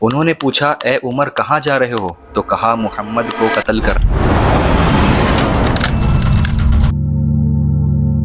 انہوں نے پوچھا اے عمر کہاں جا رہے ہو؟ تو کہا محمد کو قتل کر۔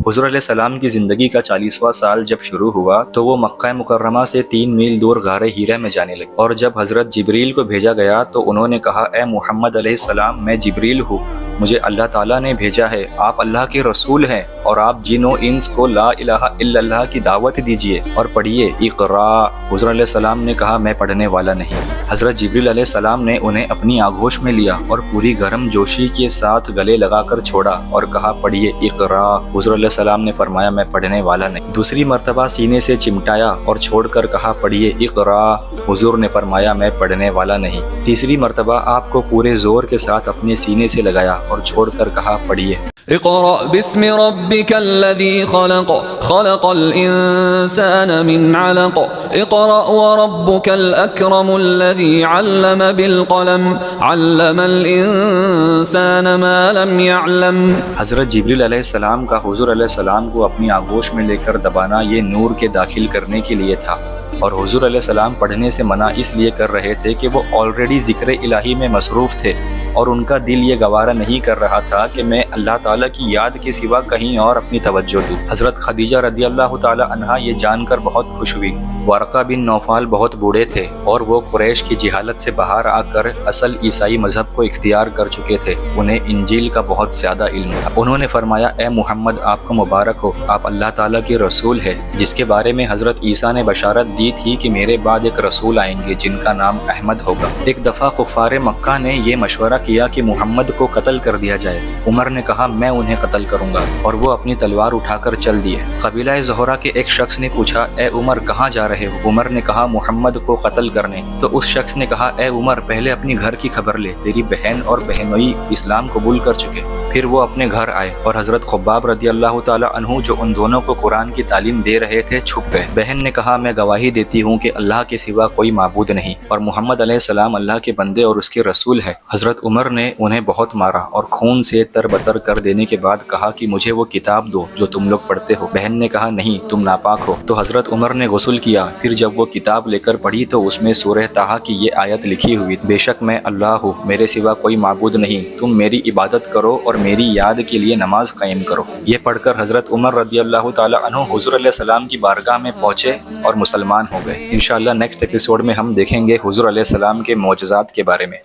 حضور علیہ السلام کی زندگی کا 40واں سال جب شروع ہوا تو وہ مکہ مکرمہ سے 3 میل دور غار ہیرا میں جانے لگے، اور جب حضرت جبریل کو بھیجا گیا تو انہوں نے کہا اے محمد علیہ السلام میں جبریل ہوں، مجھے اللہ تعالیٰ نے بھیجا ہے، آپ اللہ کے رسول ہیں اور آپ جن و انس کو لا الہ الا اللہ کی دعوت دیجئے اور پڑھیے اقرا۔ حضور علیہ السلام نے کہا میں پڑھنے والا نہیں۔ حضرت جبریل علیہ السلام نے انہیں اپنی آغوش میں لیا اور پوری گرم جوشی کے ساتھ گلے لگا کر چھوڑا اور کہا پڑھیے اقرا۔ حضور علیہ السلام نے فرمایا میں پڑھنے والا نہیں۔ دوسری مرتبہ سینے سے چمٹایا اور چھوڑ کر کہا پڑھیے اقرا۔ حضور نے فرمایا میں پڑھنے والا نہیں۔ تیسری مرتبہ آپ کو پورے زور کے ساتھ اپنے سینے سے لگایا اور چھوڑ کر کہا پڑھیے اقرأ باسم ربك الذي خلق خلق الإنسان من علق اقرأ وربك الأكرم الذي علم بالقلم علم الإنسان ما لم يعلم۔ حضرت جبریل علیہ السلام کا حضور علیہ السلام کو اپنی آغوش میں لے کر دبانا یہ نور کے داخل کرنے کے لیے تھا، اور حضور علیہ السلام پڑھنے سے منع اس لیے کر رہے تھے کہ وہ آلریڈی ذکر الہی میں مصروف تھے اور ان کا دل یہ گوارا نہیں کر رہا تھا کہ میں اللہ تعالیٰ کی یاد کے سوا کہیں اور اپنی توجہ دوں۔ حضرت خدیجہ رضی اللہ تعالی عنہا یہ جان کر بہت خوش ہوئی۔ ورقہ بن نوفل بہت بوڑھے تھے اور وہ قریش کی جہالت سے باہر آ کر اصل عیسائی مذہب کو اختیار کر چکے تھے، انہیں انجیل کا بہت زیادہ علم تھا۔ انہوں نے فرمایا اے محمد آپ کو مبارک ہو، آپ اللہ تعالیٰ کے رسول ہیں جس کے بارے میں حضرت عیسیٰ نے بشارت دی تھی کہ میرے بعد ایک رسول آئیں گے جن کا نام احمد ہوگا۔ ایک دفعہ کفار مکہ نے یہ مشورہ کیا کہ محمد کو قتل کر دیا جائے۔ عمر نے کہا میں انہیں قتل کروں گا، اور وہ اپنی تلوار اٹھا کر چل دیے۔ قبیلہ زہرہ کے ایک شخص نے پوچھا اے عمر کہاں جا رہے ہو؟ عمر نے کہا محمد کو قتل کرنے۔ تو اس شخص نے کہا اے عمر پہلے اپنی گھر کی خبر لے، تیری بہن اور بہنوئی اسلام قبول کر چکے۔ پھر وہ اپنے گھر آئے اور حضرت خباب رضی اللہ تعالی عنہ جو ان دونوں کو قرآن کی تعلیم دے رہے تھے چھپ گئے۔ بہن نے کہا میں گواہی دیتی ہوں کہ اللہ کے سوا کوئی معبود نہیں اور محمد علیہ السلام اللہ کے بندے اور اس کے رسول ہے۔ حضرت عمر نے انہیں بہت مارا اور خون سے تربتر کر دینے کے بعد کہا کہ مجھے وہ کتاب دو جو تم لوگ پڑھتے ہو۔ بہن نے کہا نہیں تم ناپاک ہو۔ تو حضرت عمر نے غسل کیا، پھر جب وہ کتاب لے کر پڑھی تو اس میں سورہ طٰہٰ کی یہ آیت لکھی ہوئی بے شک میں اللہ ہوں، میرے سوا کوئی معبود نہیں، تم میری عبادت کرو اور میری یاد کے لیے نماز قائم کرو۔ یہ پڑھ کر حضرت عمر رضی اللہ تعالی عنہ حضور علیہ السلام کی بارگاہ میں پہنچے اور مسلمان ہو گئے۔ انشاءاللہ نیکسٹ ایپیسوڈ میں ہم دیکھیں گے حضور علیہ السلام کے معجزات کے بارے میں۔